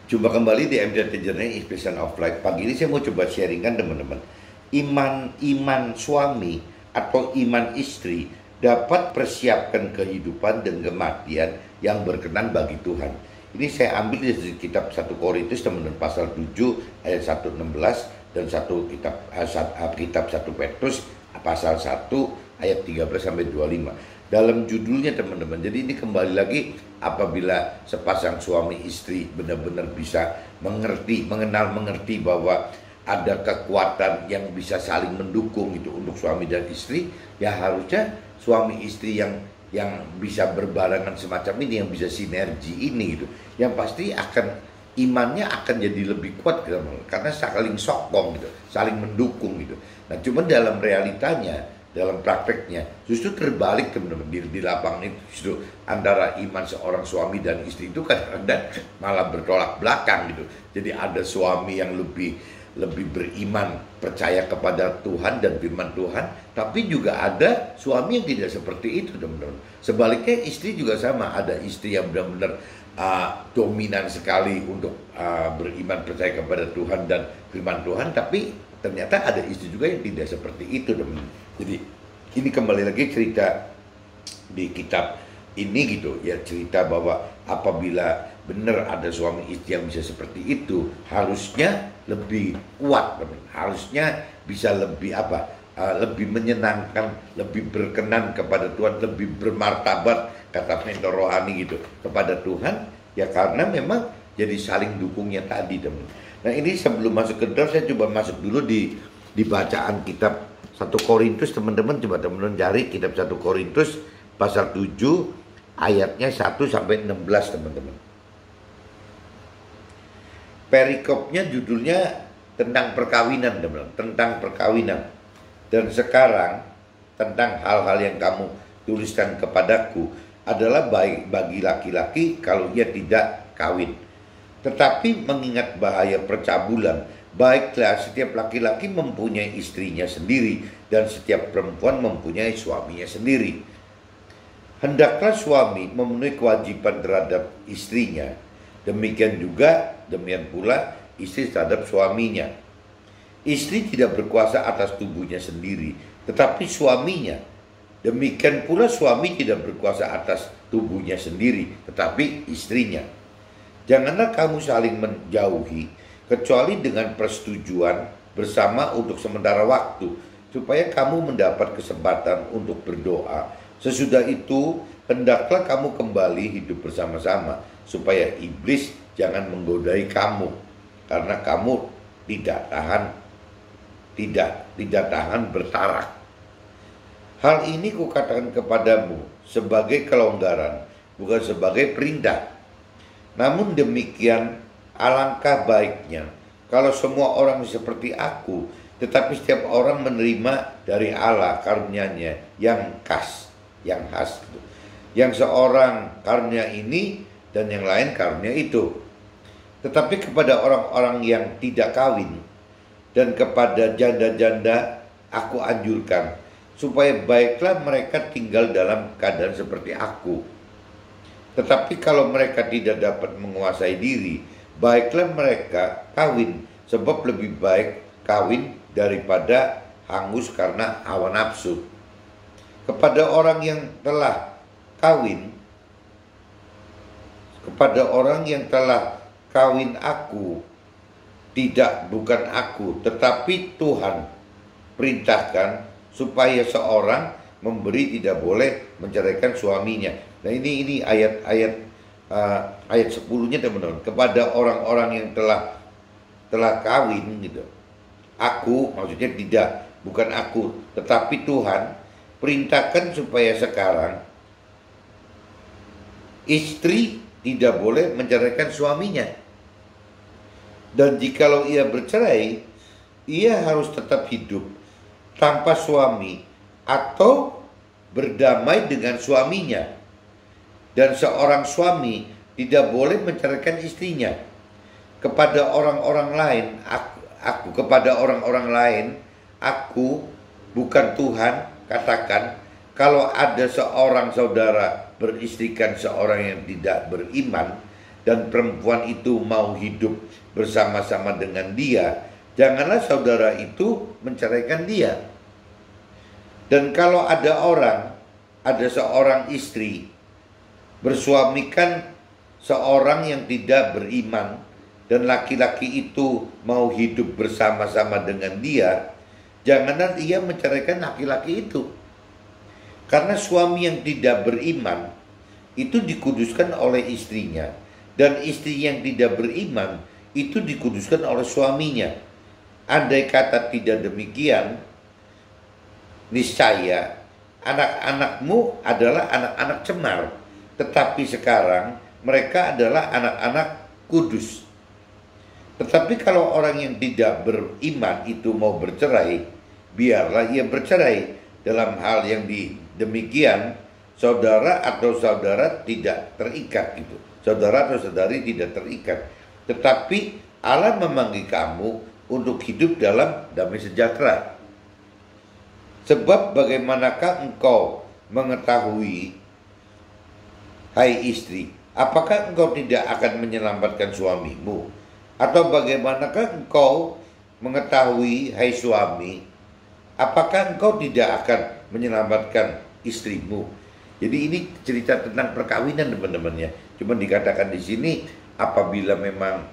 Jumpa kembali di MDT Journey Inspiration of Life. Pagi ini saya mau coba sharingkan teman-teman. Iman suami atau iman istri dapat persiapkan kehidupan dan kematian yang berkenan bagi Tuhan. Ini saya ambil dari kitab 1 Korintus teman-teman pasal 7 ayat 1:16 dan kitab 1 Petrus pasal 1 ayat 13 sampai 25. Dalam judulnya teman-teman, jadi ini kembali lagi apabila sepasang suami istri benar-benar bisa mengenal mengerti bahwa ada kekuatan yang bisa saling mendukung itu untuk suami dan istri, ya harusnya suami istri yang bisa berbarengan semacam ini, yang bisa sinergi ini gitu, yang pasti imannya akan jadi lebih kuat gitu, karena saling sokong gitu, saling mendukung gitu. Nah cuman dalam realitanya, dalam prakteknya justru terbalik teman-teman. Di lapangan itu justru antara iman seorang suami dan istri itu kadang-kadang malah bertolak belakang gitu. Jadi ada suami yang lebih beriman, percaya kepada Tuhan dan firman Tuhan, tapi juga ada suami yang tidak seperti itu teman-teman. Sebaliknya istri juga sama, ada istri yang benar-benar dominan sekali untuk beriman, percaya kepada Tuhan dan firman Tuhan, tapi ternyata ada istri juga yang tidak seperti itu teman-teman. Jadi ini kembali lagi cerita di kitab ini gitu ya, cerita bahwa apabila benar ada suami istri yang bisa seperti itu, harusnya lebih kuat teman. Harusnya bisa lebih lebih menyenangkan, lebih berkenan kepada Tuhan, lebih bermartabat, kata mentor rohani gitu, kepada Tuhan ya, karena memang jadi saling dukungnya tadi teman. Nah ini sebelum masuk ke dalam, saya coba masuk dulu di bacaan kitab 1 Korintus teman-teman. Coba teman-teman cari kitab 1 Korintus pasal 7 ayatnya 1 sampai 16 teman-teman. Perikopnya judulnya tentang perkawinan teman-teman, tentang perkawinan. Dan sekarang tentang hal-hal yang kamu tuliskan kepadaku adalah baik bagi laki-laki kalau ia tidak kawin. Tetapi mengingat bahaya percabulan, baiklah setiap laki-laki mempunyai istrinya sendiri dan setiap perempuan mempunyai suaminya sendiri. Hendaklah suami memenuhi kewajiban terhadap istrinya, demikian pula istri terhadap suaminya. Istri tidak berkuasa atas tubuhnya sendiri, tetapi suaminya. Demikian pula suami tidak berkuasa atas tubuhnya sendiri, tetapi istrinya. Janganlah kamu saling menjauhi, kecuali dengan persetujuan bersama untuk sementara waktu, supaya kamu mendapat kesempatan untuk berdoa. Sesudah itu, hendaklah kamu kembali hidup bersama-sama, supaya iblis jangan menggodai kamu, karena kamu tidak tahan bertarak. Hal ini kukatakan kepadamu sebagai kelonggaran, bukan sebagai perintah. Namun demikian, alangkah baiknya kalau semua orang seperti aku, tetapi setiap orang menerima dari Allah karunia-Nya yang khas. Yang seorang karunia ini dan yang lain karunia itu. Tetapi kepada orang-orang yang tidak kawin dan kepada janda-janda aku anjurkan, supaya baiklah mereka tinggal dalam keadaan seperti aku. Tetapi kalau mereka tidak dapat menguasai diri, baiklah mereka kawin, sebab lebih baik kawin daripada hangus karena hawa nafsu. Kepada orang yang telah kawin, aku, bukan aku, tetapi Tuhan perintahkan supaya seorang memberi tidak boleh menceraikan suaminya. Nah ini ayat 10-nya teman-teman. Kepada orang-orang yang telah kawin gitu. Aku, maksudnya bukan aku, tetapi Tuhan perintahkan supaya sekarang istri tidak boleh menceraikan suaminya. Dan jikalau ia bercerai, ia harus tetap hidup tanpa suami atau berdamai dengan suaminya. Dan seorang suami tidak boleh menceraikan istrinya. Kepada orang-orang lain, aku bukan Tuhan, katakan, kalau ada seorang saudara beristrikan seorang yang tidak beriman, dan perempuan itu mau hidup bersama-sama dengan dia, janganlah saudara itu menceraikan dia. Dan kalau ada seorang istri bersuamikan seorang yang tidak beriman, dan laki-laki itu mau hidup bersama-sama dengan dia, janganlah ia menceraikan laki-laki itu. Karena suami yang tidak beriman itu dikuduskan oleh istrinya, dan istri yang tidak beriman itu dikuduskan oleh suaminya. Andai kata tidak demikian, niscaya anak-anakmu adalah anak-anak cemar, tetapi sekarang mereka adalah anak-anak kudus. Tetapi kalau orang yang tidak beriman itu mau bercerai, biarlah ia bercerai. Dalam hal yang demikian, saudara atau saudara tidak terikat gitu. Saudara atau saudari tidak terikat. Tetapi Allah memanggil kamu untuk hidup dalam damai sejahtera. Sebab bagaimanakah engkau mengetahui, hai istri, apakah engkau tidak akan menyelamatkan suamimu? Atau bagaimanakah engkau mengetahui, hai suami, apakah engkau tidak akan menyelamatkan istrimu? Jadi ini cerita tentang perkawinan, teman-teman ya. Cuma dikatakan di sini apabila memang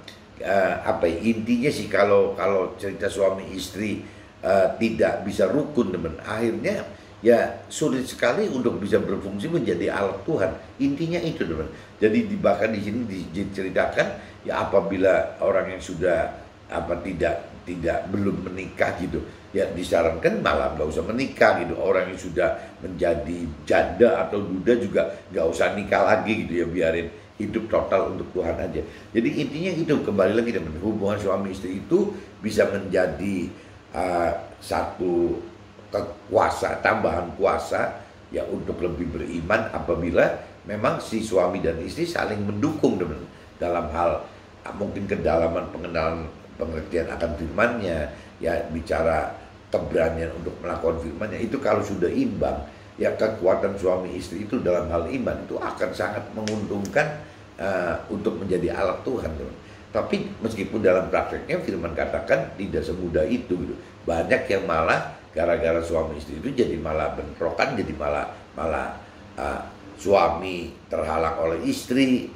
intinya sih kalau cerita suami istri tidak bisa rukun, teman, akhirnya ya sulit sekali untuk bisa berfungsi menjadi alat Tuhan. Intinya itu, teman. Jadi bahkan di sini diceritakan ya apabila orang yang sudah belum menikah gitu, ya disarankan malah nggak usah menikah gitu. Orang yang sudah menjadi janda atau duda juga nggak usah nikah lagi gitu ya, biarin hidup total untuk Tuhan aja. Jadi intinya itu, kembali lagi, teman, hubungan suami istri itu bisa menjadi satu tambahan kuasa ya untuk lebih beriman apabila memang si suami dan istri saling mendukung, teman, dalam hal mungkin kedalaman pengertian akan firman-Nya, ya bicara keberanian untuk melakukan firman-Nya. Itu kalau sudah imbang, ya kekuatan suami istri itu dalam hal iman itu akan sangat menguntungkan untuk menjadi alat Tuhan, teman. Tapi meskipun dalam prakteknya firman katakan tidak semudah itu gitu. Banyak yang malah gara-gara suami istri itu jadi malah bentrokan, jadi malah suami terhalang oleh istri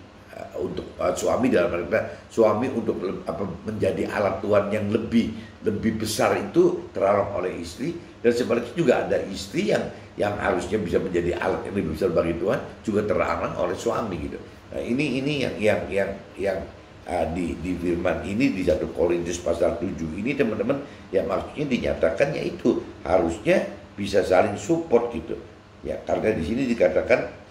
untuk suami dalam arti suami untuk menjadi alat Tuhan yang lebih besar itu terhalang oleh istri, dan sebaliknya juga ada istri yang harusnya bisa menjadi alat yang lebih besar bagi Tuhan juga terhalang oleh suami gitu. Nah, ini yang di firman ini di 1 Korintus pasal 7 ini, teman-teman, ya maksudnya dinyatakan yaitu harusnya bisa saling support gitu. Ya, karena di sini dikatakan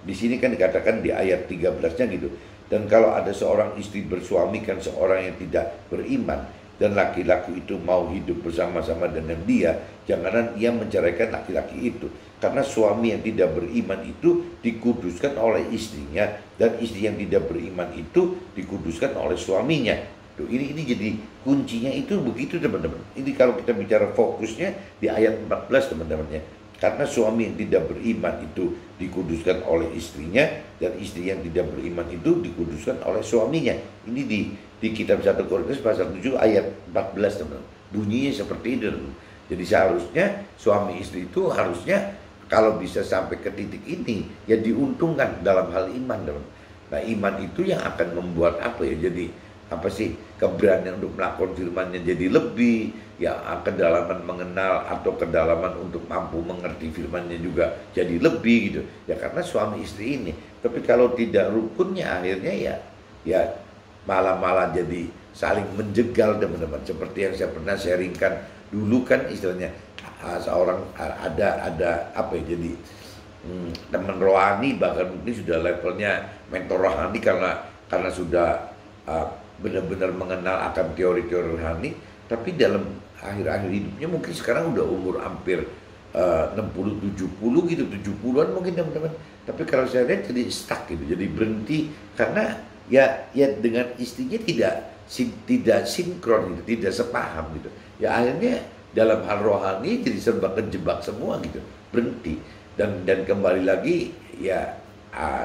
di sini kan dikatakan di ayat 13-nya gitu. Dan kalau ada seorang istri bersuamikan seorang yang tidak beriman dan laki-laki itu mau hidup bersama-sama dengan dia, janganlah ia menceraikan laki-laki itu. Karena suami yang tidak beriman itu dikuduskan oleh istrinya, dan istri yang tidak beriman itu dikuduskan oleh suaminya. Tuh, ini jadi kuncinya itu begitu, teman-teman. Ini kalau kita bicara fokusnya di ayat 14, teman-teman ya. Karena suami yang tidak beriman itu dikuduskan oleh istrinya, dan istri yang tidak beriman itu dikuduskan oleh suaminya. Ini di kitab 1 Korintus pasal 7 ayat 14, teman-teman. Bunyinya seperti itu, teman. Jadi seharusnya suami istri itu harusnya kalau bisa sampai ke titik ini ya diuntungkan dalam hal iman, teman. Nah, iman itu yang akan membuat jadi keberanian untuk melakukan firman-Nya jadi lebih, ya kedalaman mengenal atau kedalaman untuk mampu mengerti firman-Nya juga jadi lebih gitu. Ya karena suami istri ini. Tapi kalau tidak rukunnya akhirnya ya malah jadi saling menjegal, teman-teman. Seperti yang saya pernah sharingkan dulu kan, istilahnya seorang ada jadi teman rohani, bahkan mungkin sudah levelnya mentor rohani karena sudah benar-benar mengenal akan teori-teori rohani, tapi dalam akhir-akhir hidupnya mungkin sekarang udah umur hampir 60-70 gitu, 70-an mungkin, teman-teman. Tapi kalau saya lihat jadi stuck gitu, jadi berhenti karena ya dengan istrinya tidak sinkron gitu, tidak sepaham gitu. Ya akhirnya dalam hal rohani jadi serba kejebak semua gitu, berhenti. Dan kembali lagi ya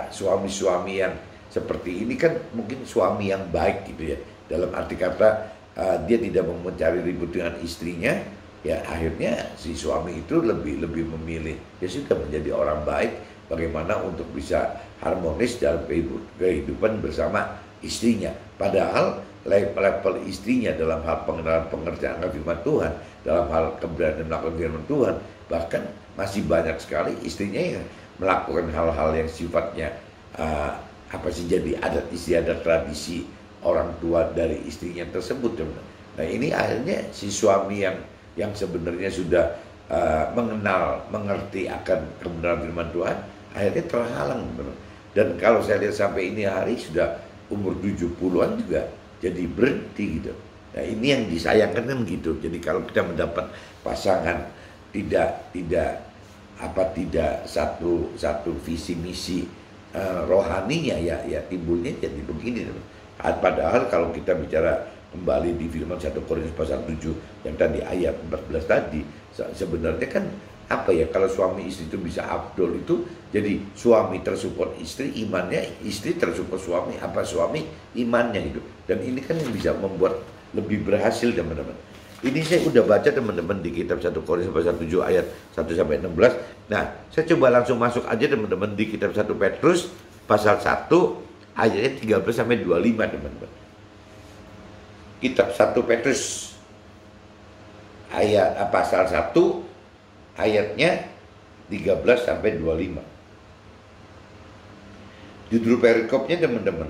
suami-suami yang seperti ini kan mungkin suami yang baik gitu ya. Dalam arti kata dia tidak mau mencari ribut dengan istrinya, ya akhirnya si suami itu lebih memilih ya sudah menjadi orang baik, bagaimana untuk bisa harmonis dalam kehidupan bersama istrinya. Padahal level istrinya dalam hal pengerjaan firman Tuhan, dalam hal keberanian melakukan firman Tuhan, bahkan masih banyak sekali istrinya yang melakukan hal-hal yang sifatnya apa sih, jadi adat istiadat tradisi orang tua dari istrinya tersebut, teman. Nah ini akhirnya si suami yang sebenarnya sudah mengerti akan kebenaran firman Tuhan, akhirnya terhalang, teman. Dan kalau saya lihat sampai ini hari sudah umur 70-an juga jadi berhenti gitu. Nah ini yang disayangkan kan gitu. Jadi kalau kita mendapat pasangan tidak satu visi misi rohaninya, ya timbulnya jadi begini. Padahal kalau kita bicara kembali di firman 1 Korintus pasal 7 yang tadi ayat 14 tadi, sebenarnya kan apa ya, kalau suami istri itu bisa afdol itu, jadi suami tersupport istri imannya, istri tersupport suami suami imannya itu. Dan ini kan yang bisa membuat lebih berhasil, teman-teman. Ini saya udah baca, teman-teman, di kitab 1 Korintus pasal 7 ayat 1 sampai 16. Nah, saya coba langsung masuk aja, teman-teman, di kitab 1 Petrus pasal 1 ayatnya 13 sampai 25, teman-teman. Kitab 1 Petrus pasal 1 ayatnya 13 sampai 25. Judul perikopnya, teman-teman,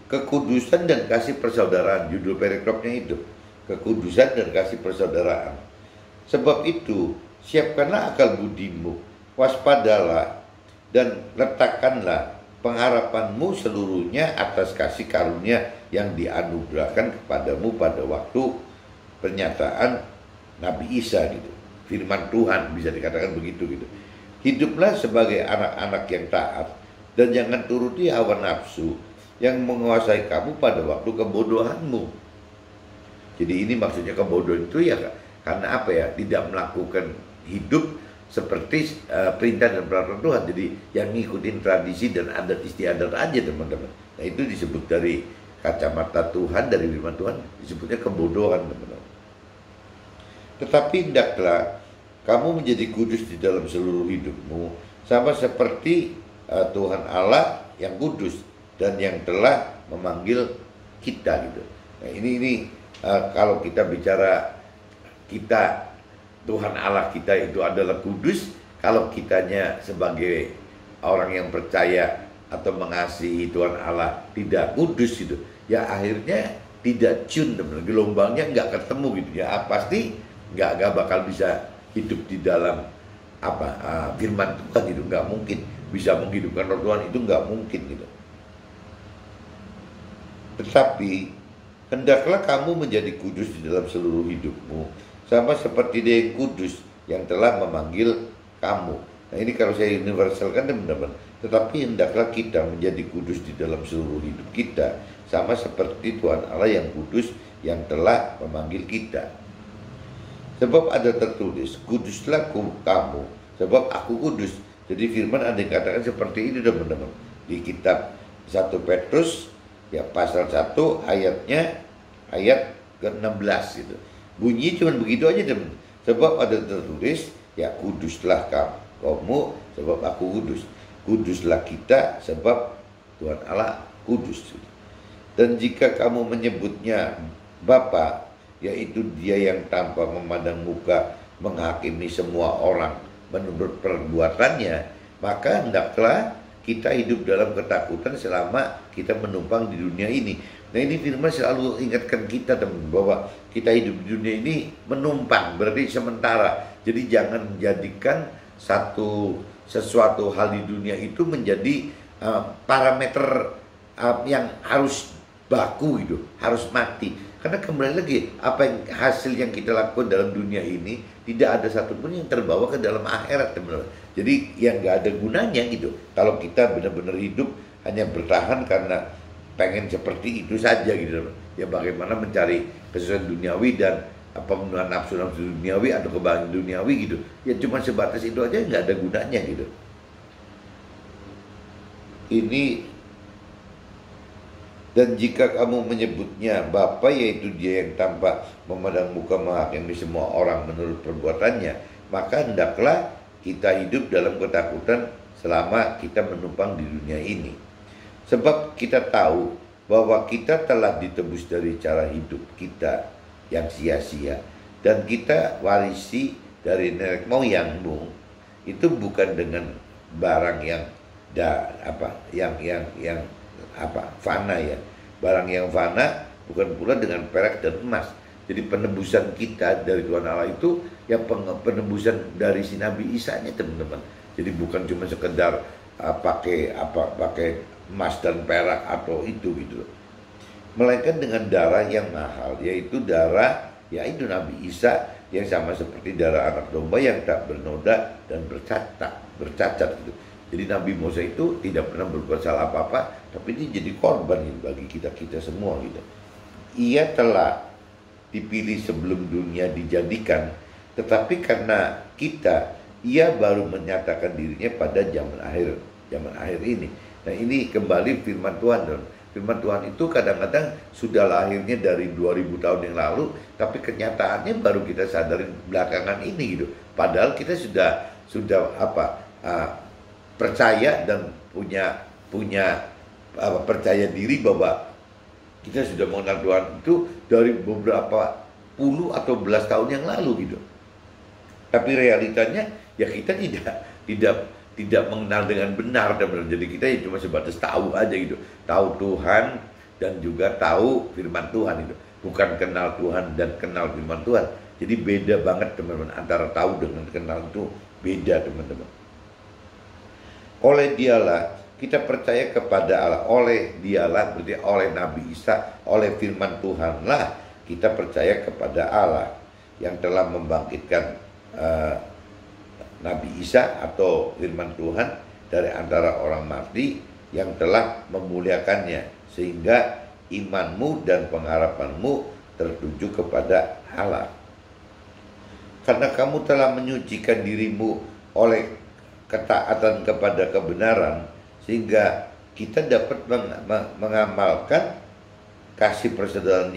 kekudusan dan kasih persaudaraan. Judul perikopnya itu kekudusan dan kasih persaudaraan. Sebab itu siapkanlah akal budimu, waspadalah dan letakkanlah pengharapanmu seluruhnya atas kasih karunia yang dianugerahkan kepadamu pada waktu pernyataan Nabi Isa gitu. Firman Tuhan bisa dikatakan begitu gitu. Hiduplah sebagai anak-anak yang taat dan jangan turuti hawa nafsu yang menguasai kamu pada waktu kebodohanmu. Jadi ini maksudnya kebodohan itu ya karena apa ya? Tidak melakukan hidup seperti perintah dan peraturan Tuhan. Jadi yang ngikutin tradisi dan adat istiadat aja, teman-teman. Nah itu disebut dari kacamata Tuhan, dari firman Tuhan, disebutnya kebodohan, teman-teman. Tetapi hendaklah kamu menjadi kudus di dalam seluruh hidupmu, sama seperti Tuhan Allah yang kudus dan yang telah memanggil kita gitu. Nah ini kalau kita bicara kita, Tuhan Allah kita itu adalah kudus, kalau kitanya sebagai orang yang percaya atau mengasihi Tuhan Allah tidak kudus gitu, ya akhirnya tidak tune, teman-teman. Gelombangnya nggak ketemu gitu ya, pasti nggak bakal bisa hidup di dalam firman Tuhan itu, nggak mungkin bisa menghidupkan roh Tuhan, itu nggak mungkin gitu. Tetapi hendaklah kamu menjadi kudus di dalam seluruh hidupmu, sama seperti Dia yang kudus yang telah memanggil kamu. Nah ini kalau saya universalkan, teman-teman. Tetapi hendaklah kita menjadi kudus di dalam seluruh hidup kita, sama seperti Tuhan Allah yang kudus yang telah memanggil kita. Sebab ada tertulis, kuduslah kamu, sebab aku kudus. Jadi firman ada yang katakan seperti ini, teman-teman. Di kitab 1 Petrus ya pasal 1 ayat ke-16 gitu. Bunyi cuma begitu aja, teman. Sebab ada tertulis, ya kuduslah kamu, sebab aku kudus. Kuduslah kita, sebab Tuhan Allah kudus. Dan jika kamu menyebutnya Bapa, yaitu Dia yang tanpa memandang muka menghakimi semua orang menurut perbuatannya, maka hendaklah kita hidup dalam ketakutan selama kita menumpang di dunia ini. Nah ini firman selalu ingatkan kita, teman, bahwa kita hidup di dunia ini menumpang, berarti sementara. Jadi jangan menjadikan sesuatu hal di dunia itu menjadi parameter yang harus baku gitu, harus mati. Karena kembali lagi, hasil yang kita lakukan dalam dunia ini tidak ada satupun yang terbawa ke dalam akhirat, teman-teman. Jadi yang nggak ada gunanya gitu. Kalau kita benar-benar hidup hanya bertahan karena pengen seperti itu saja gitu, teman. Ya bagaimana mencari kesusahan duniawi dan pemenuhan nafsu-nafsu duniawi atau kebahagiaan duniawi gitu. Ya cuma sebatas itu aja, nggak ada gunanya gitu. Ini Dan jika kamu menyebutnya Bapa, yaitu Dia yang tanpa memandang muka menghakimi semua orang menurut perbuatannya, maka hendaklah kita hidup dalam ketakutan selama kita menumpang di dunia ini. Sebab kita tahu bahwa kita telah ditebus dari cara hidup kita yang sia-sia, dan kita warisi dari nenek moyangmu itu bukan dengan barang yang fana ya. Barang yang fana bukan pula dengan perak dan emas. Jadi penebusan kita dari Tuhan Allah itu ya penebusan dari si Nabi Isa-nya, teman-teman. Jadi bukan cuma sekedar pakai emas dan perak atau itu gitu. Melainkan dengan darah yang mahal, yaitu darah yaitu Nabi Isa yang sama seperti darah anak domba yang tak bernoda dan bercacat gitu. Jadi Nabi Musa itu tidak pernah berbuat salah apa-apa, tapi dia jadi korban gitu bagi kita semua gitu. Ia telah dipilih sebelum dunia dijadikan, tetapi karena kita, ia baru menyatakan dirinya pada zaman akhir ini. Nah, ini kembali firman Tuhan, dan firman Tuhan itu kadang-kadang sudah lahirnya dari 2000 tahun yang lalu, tapi kenyataannya baru kita sadarin belakangan ini gitu. Padahal kita sudah percaya dan punya percaya diri bahwa kita sudah mengenal Tuhan itu dari beberapa puluh atau belas tahun yang lalu gitu. Tapi realitanya ya kita tidak mengenal dengan benar, dan jadi kita ya cuma sebatas tahu aja gitu, tahu Tuhan dan juga tahu firman Tuhan itu, bukan kenal Tuhan dan kenal firman Tuhan. Jadi beda banget teman-teman, antara tahu dengan kenal itu beda teman-teman. Oleh Dialah kita percaya kepada Allah. Oleh Dialah berarti oleh Nabi Isa, oleh firman Tuhanlah kita percaya kepada Allah yang telah membangkitkan Nabi Isa atau firman Tuhan dari antara orang mati, yang telah memuliakannya, sehingga imanmu dan pengharapanmu tertuju kepada Allah. Karena kamu telah menyucikan dirimu oleh ketaatan kepada kebenaran, sehingga kita dapat mengamalkan kasih persaudaraan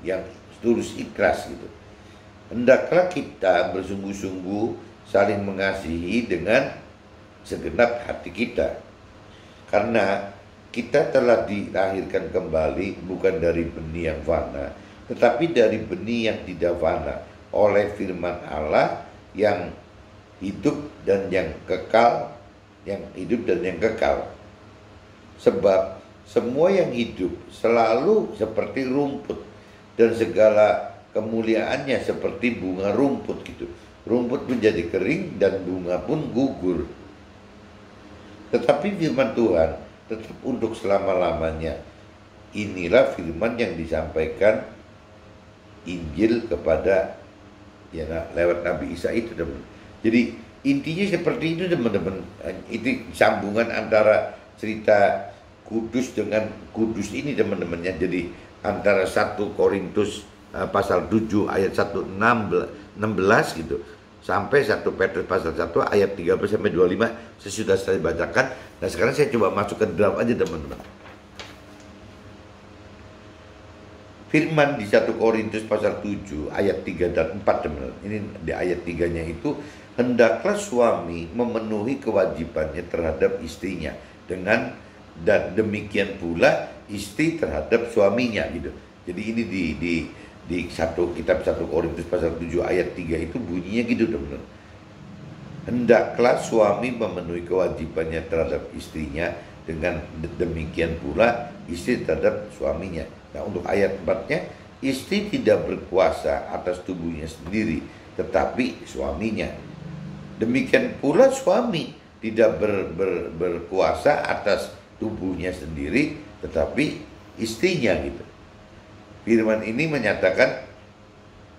yang tulus ikhlas gitu. Hendaklah kita bersungguh-sungguh saling mengasihi dengan segenap hati kita, karena kita telah dilahirkan kembali bukan dari benih yang fana, tetapi dari benih yang tidak fana, oleh firman Allah yang hidup dan yang kekal, Sebab semua yang hidup selalu seperti rumput, dan segala kemuliaannya seperti bunga rumput gitu. Rumput menjadi kering dan bunga pun gugur. Tetapi firman Tuhan tetap untuk selama-lamanya. Inilah firman yang disampaikan Injil kepada lewat Nabi Isa itu, teman. Jadi intinya seperti itu, teman-teman. Itu sambungan antara cerita kudus dengan kudus ini, teman-temannya. Jadi antara 1 Korintus pasal 7 ayat 16 gitu, sampai 1 Petrus pasal 1 ayat 13 sampai 25 sesudah saya bacakan. Nah, sekarang saya coba masukkan draft aja, teman-teman. Firman di 1 Korintus pasal 7 ayat 3 dan 4, teman-teman. Ini di ayat 3-nya itu, hendaklah suami memenuhi kewajibannya terhadap istrinya, dan demikian pula istri terhadap suaminya gitu. Jadi ini di kitab 1 Korintus pasal 7 ayat 3 itu bunyinya gitu, teman-teman. Hendaklah suami memenuhi kewajibannya terhadap istrinya, dengan demikian pula istri terhadap suaminya. Nah, untuk ayat 4-nya, istri tidak berkuasa atas tubuhnya sendiri, tetapi suaminya. Demikian pula suami tidak berkuasa atas tubuhnya sendiri, tetapi istrinya gitu. Firman ini menyatakan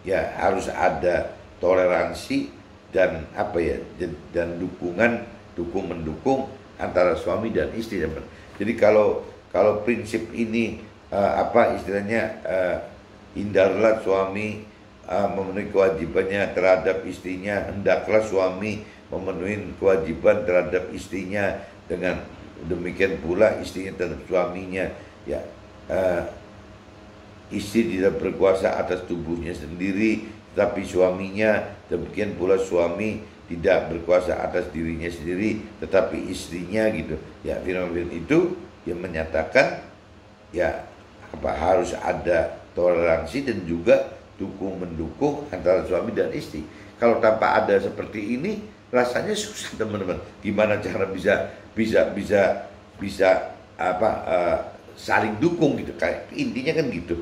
ya harus ada toleransi dan dan dukung mendukung antara suami dan istri, teman. Jadi kalau prinsip ini hindarlah suami memenuhi kewajibannya terhadap istrinya, hendaklah suami memenuhi kewajiban terhadap istrinya, dengan demikian pula istrinya terhadap suaminya. Ya, eh, istri tidak berkuasa atas tubuhnya sendiri, tetapi suaminya. Demikian pula suami tidak berkuasa atas dirinya sendiri, tetapi istrinya gitu. Ya, firman-firman itu yang menyatakan ya harus ada toleransi dan juga dukung mendukung antara suami dan istri. Kalau tanpa ada seperti ini, rasanya susah teman-teman. Gimana cara bisa saling dukung gitu. Kayak intinya kan gitu.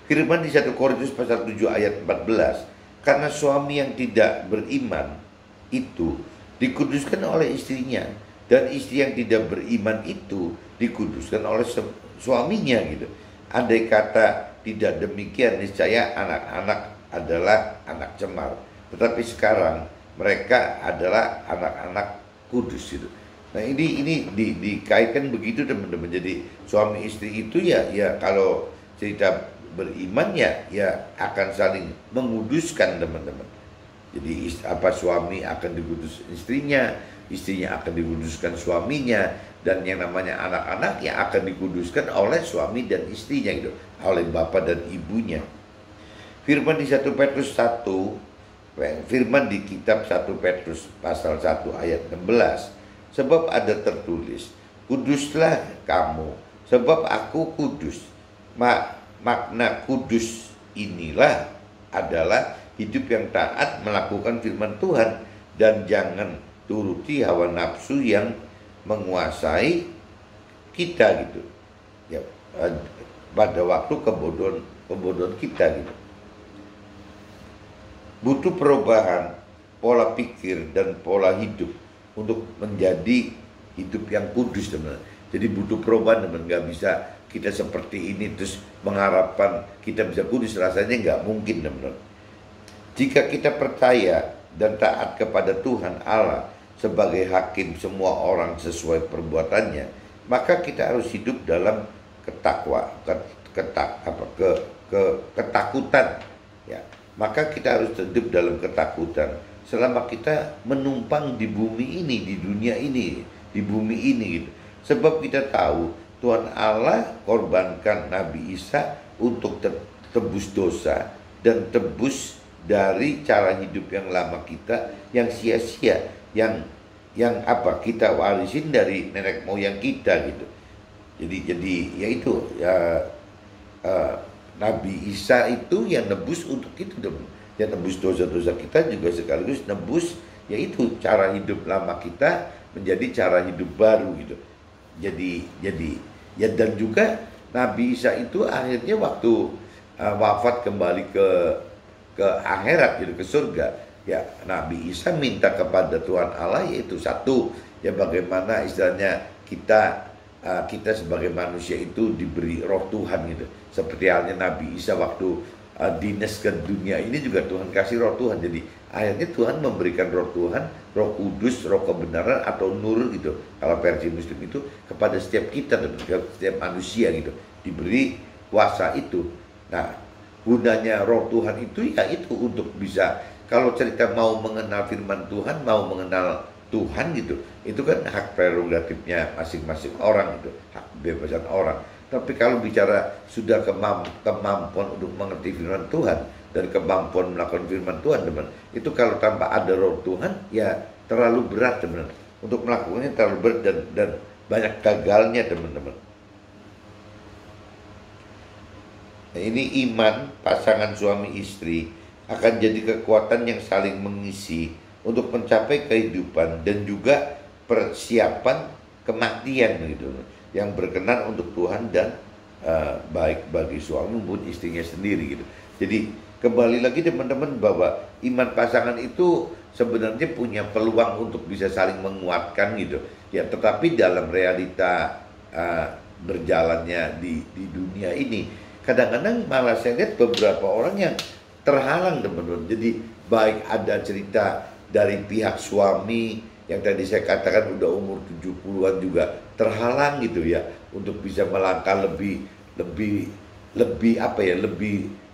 Firman di 1 Korintus pasal 7 ayat 14, karena suami yang tidak beriman itu dikuduskan oleh istrinya, dan istri yang tidak beriman itu dikuduskan oleh suaminya gitu. Andai kata tidak demikian, niscaya anak-anak adalah anak cemar, tetapi sekarang mereka adalah anak-anak kudus gitu. Nah ini dikaitkan begitu teman-teman. Jadi suami istri itu ya kalau cerita beriman ya akan saling menguduskan teman-teman. Jadi suami akan dikudus istrinya, istrinya akan dikuduskan suaminya, dan yang namanya anak-anak yang akan dikuduskan oleh suami dan istrinya gitu, oleh bapak dan ibunya. Firman di 1 Petrus 1, firman di kitab 1 Petrus pasal 1 ayat 16, sebab ada tertulis, kuduslah kamu, sebab aku kudus. Makna kudus inilah adalah hidup yang taat melakukan firman Tuhan dan jangan turuti hawa nafsu yang menguasai kita gitu. Ya, pada waktu kebodohan kita gitu. Butuh perubahan pola pikir dan pola hidup untuk menjadi hidup yang kudus teman. Jadi butuh perubahan teman, nggak bisa kita seperti ini terus mengharapkan kita bisa kudus, rasanya nggak mungkin teman. Jika kita percaya dan taat kepada Tuhan Allah sebagai hakim semua orang sesuai perbuatannya, maka kita harus hidup dalam ketakutan ya. Maka kita harus hidup dalam ketakutan selama kita menumpang di bumi ini, di dunia ini, di bumi ini gitu. Sebab kita tahu Tuhan Allah korbankan Nabi Isa untuk tebus dosa dan tebus dari cara hidup yang lama kita yang sia-sia, yang kita warisin dari nenek moyang kita gitu. Jadi yaitu Nabi Isa itu yang nebus untuk itu, yang nebus dosa-dosa kita juga sekaligus nebus yaitu cara hidup lama kita menjadi cara hidup baru gitu. Jadi ya, dan juga Nabi Isa itu akhirnya waktu wafat kembali ke akhirat gitu, ke surga ya, Nabi Isa minta kepada Tuhan Allah yaitu satu ya, bagaimana istilahnya kita sebagai manusia itu diberi roh Tuhan gitu, seperti halnya Nabi Isa waktu dinas ke dunia ini juga Tuhan kasih roh Tuhan. Jadi akhirnya Tuhan memberikan roh Tuhan, roh kudus, roh kebenaran atau nur gitu kalau versi muslim itu kepada setiap kita dan setiap manusia gitu, diberi kuasa itu. Nah gunanya roh Tuhan itu ya itu untuk bisa, kalau cerita mau mengenal firman Tuhan, mau mengenal Tuhan gitu, itu kan hak prerogatifnya masing-masing orang gitu, hak kebebasan orang. Tapi kalau bicara sudah kemampuan untuk mengerti firman Tuhan dan kemampuan melakukan firman Tuhan teman, itu kalau tanpa ada roh Tuhan ya terlalu berat teman, untuk melakukannya terlalu berat dan banyak gagalnya teman-teman. Nah, ini iman pasangan suami istri akan jadi kekuatan yang saling mengisi untuk mencapai kehidupan dan juga persiapan kematian gitu, yang berkenan untuk Tuhan dan baik bagi suami maupun istrinya sendiri gitu. Jadi kembali lagi teman-teman bahwa iman pasangan itu sebenarnya punya peluang untuk bisa saling menguatkan gitu ya, tetapi dalam realita berjalannya di dunia ini kadang-kadang malah saya lihat beberapa orang yang terhalang teman-teman. Jadi baik ada cerita dari pihak suami yang tadi saya katakan udah umur 70-an juga terhalang gitu ya, untuk bisa melangkah lebih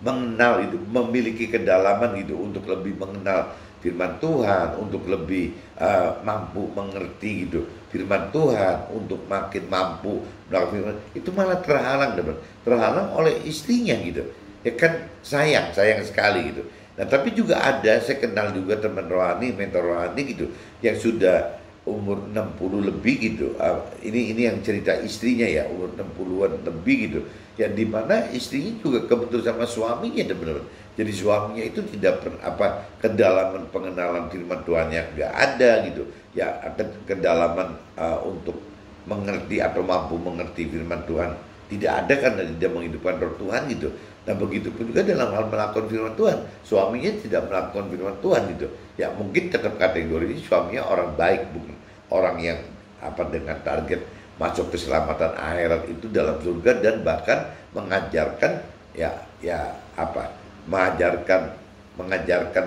mengenal itu, memiliki kedalaman gitu, untuk lebih mengenal firman Tuhan, untuk lebih mampu mengerti gitu firman Tuhan, untuk makin mampu melakukan firman, itu malah terhalang teman, terhalang oleh istrinya gitu. Ya kan sayang sekali gitu. Nah tapi juga ada, saya kenal juga teman rohani, mentor rohani gitu, yang sudah umur 60 lebih gitu. Ini yang cerita istrinya ya, umur 60-an lebih gitu. Yang dimana istrinya juga kebetulan sama suaminya teman-teman. Jadi suaminya itu tidak kedalaman pengenalan firman Tuhan yang nggak ada gitu. Ya kedalaman untuk mengerti atau mampu mengerti firman Tuhan tidak ada karena tidak menghidupkan roh Tuhan gitu. Nah begitu pun juga dalam hal melakukan firman Tuhan, suaminya tidak melakukan firman Tuhan gitu. Ya mungkin tetap kategori ini suaminya orang baik, bukan orang yang dengan target masuk keselamatan akhirat itu dalam surga, dan bahkan mengajarkan mengajarkan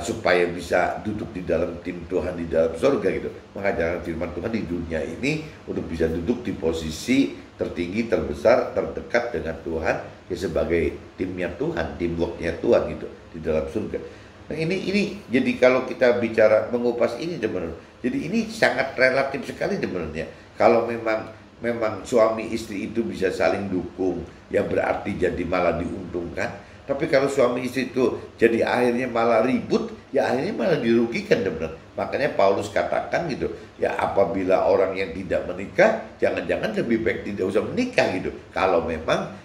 supaya bisa duduk di dalam tim Tuhan di dalam surga gitu, mengajarkan firman Tuhan di dunia ini untuk bisa duduk di posisi tertinggi, terbesar, terdekat dengan Tuhan ya, sebagai timnya Tuhan, teamworknya Tuhan gitu di dalam surga. Nah ini jadi kalau kita bicara mengupas ini teman-teman, jadi ini sangat relatif sekali teman-teman ya. Kalau memang suami istri itu bisa saling dukung, ya berarti jadi malah diuntungkan. Tapi kalau suami istri itu jadi akhirnya malah ribut, ya akhirnya malah dirugikan teman-teman. Makanya Paulus katakan gitu, ya apabila orang yang tidak menikah, jangan-jangan lebih baik tidak usah menikah gitu. Kalau memang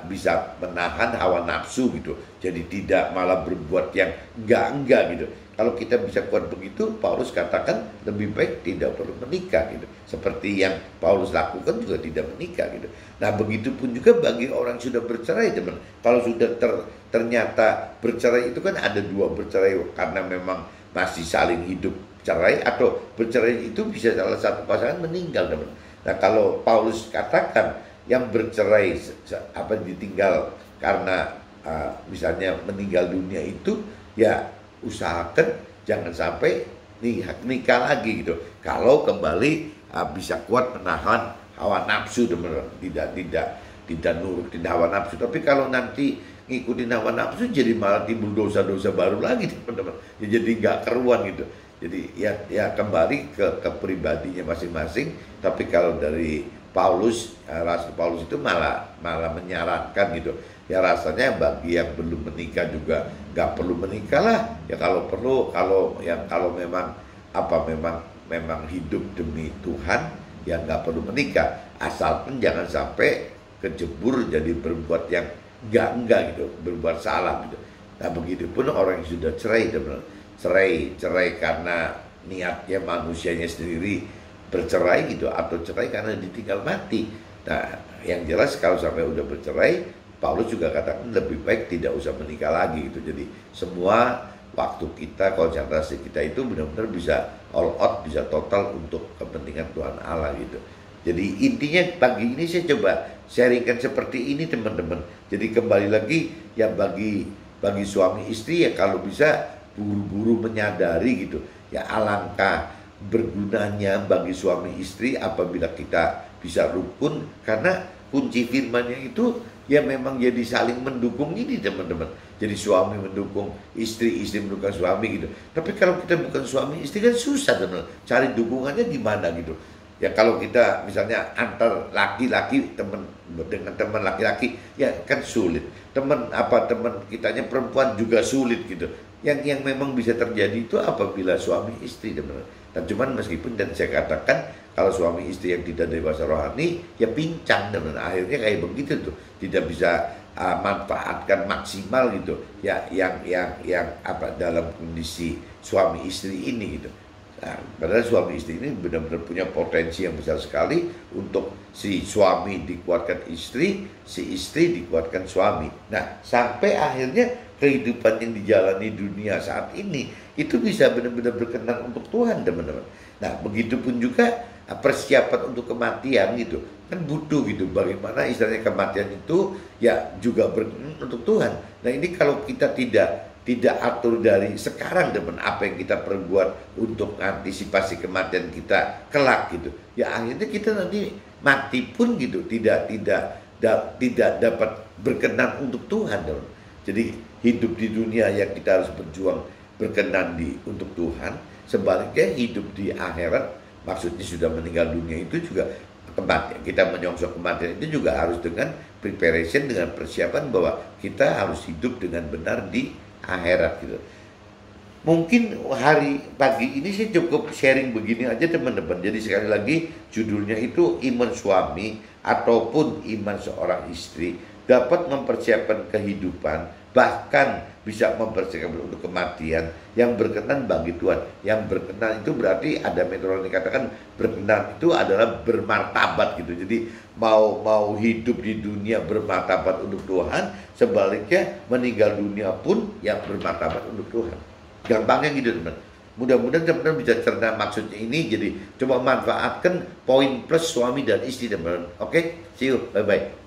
bisa menahan hawa nafsu gitu, jadi tidak malah berbuat yang enggak gitu. Kalau kita bisa kuat begitu, Paulus katakan lebih baik tidak perlu menikah gitu. Seperti yang Paulus lakukan juga tidak menikah gitu. Nah begitu pun juga bagi orang sudah bercerai teman. Kalau sudah ternyata bercerai itu kan ada dua bercerai karena memang masih saling hidup cerai, atau bercerai itu bisa salah satu pasangan meninggal teman. Nah kalau Paulus katakan yang bercerai ditinggal karena misalnya meninggal dunia itu, ya usahakan jangan sampai nikah lagi gitu. Kalau kembali bisa kuat menahan hawa nafsu teman-teman, tidak nurutin hawa nafsu. Tapi kalau nanti ngikutin hawa nafsu, jadi malah timbul dosa-dosa baru lagi teman-teman. Ya, jadi nggak keruan gitu. Jadi ya kembali ke pribadinya masing-masing. Tapi kalau dari Paulus, Rasul Paulus itu malah menyarankan gitu. Ya rasanya bagi yang belum menikah juga nggak perlu menikah lah. Ya kalau perlu, kalau memang hidup demi Tuhan, ya nggak perlu menikah. Asalkan jangan sampai kejebur jadi berbuat yang enggak gitu, berbuat salah gitu. Nah begitupun orang yang sudah cerai, cerai karena niatnya manusianya sendiri bercerai gitu, atau cerai karena ditinggal mati. Nah yang jelas kalau sampai udah bercerai, Paulus juga katakan lebih baik tidak usah menikah lagi gitu. Jadi semua waktu kita, konsentrasi kita itu benar-benar bisa all out, bisa total untuk kepentingan Tuhan Allah gitu. Jadi intinya pagi ini saya coba sharingkan seperti ini teman-teman. Jadi kembali lagi ya, bagi suami istri ya kalau bisa buru-buru menyadari gitu. Ya alangkah bergunanya bagi suami istri apabila kita bisa rukun, karena kunci firmannya itu ya memang jadi saling mendukung ini teman-teman. Jadi suami mendukung istri, istri mendukung suami gitu. Tapi kalau kita bukan suami istri kan susah teman-teman. Cari dukungannya di mana gitu. Ya kalau kita misalnya antar laki-laki dengan teman laki-laki ya kan sulit. Teman kitanya perempuan juga sulit gitu. Yang memang bisa terjadi itu apabila suami istri teman-teman. Dan cuman meskipun dan saya katakan kalau suami istri yang tidak dewasa rohani ya pincang, dan akhirnya kayak begitu tuh, tidak bisa manfaatkan maksimal gitu ya yang dalam kondisi suami istri ini gitu. Nah, padahal suami istri ini benar-benar punya potensi yang besar sekali untuk si suami dikuatkan istri, si istri dikuatkan suami. Nah sampai akhirnya kehidupan yang dijalani dunia saat ini itu bisa benar-benar berkenan untuk Tuhan teman-teman. Nah begitupun juga persiapan untuk kematian gitu kan butuh gitu. Bagaimana istilahnya kematian itu ya juga berkenan untuk Tuhan. Nah ini kalau kita tidak atur dari sekarang teman, apa yang kita perbuat untuk antisipasi kematian kita kelak gitu, ya akhirnya kita nanti mati pun gitu tidak dapat berkenan untuk Tuhan teman. Jadi hidup di dunia yang kita harus berkenan untuk Tuhan. Sebaliknya hidup di akhirat, maksudnya sudah meninggal dunia itu juga kematian. Kita menyongsong kematian itu juga harus dengan preparation, dengan persiapan bahwa kita harus hidup dengan benar di akhirat gitu. Mungkin hari pagi ini sih cukup sharing begini aja teman-teman. Jadi sekali lagi judulnya itu iman suami ataupun iman seorang istri dapat mempersiapkan kehidupan, bahkan bisa mempersiapkan untuk kematian yang berkenan bagi Tuhan. Yang berkenan itu berarti ada metode yang katakan berkenan itu adalah bermartabat gitu. Jadi mau hidup di dunia bermartabat untuk Tuhan, sebaliknya meninggal dunia pun yang bermartabat untuk Tuhan. Gampangnya gitu teman. Mudah-mudahan teman-teman bisa cerna maksudnya ini. Jadi coba manfaatkan poin plus suami dan istri teman. Oke, see you, bye bye.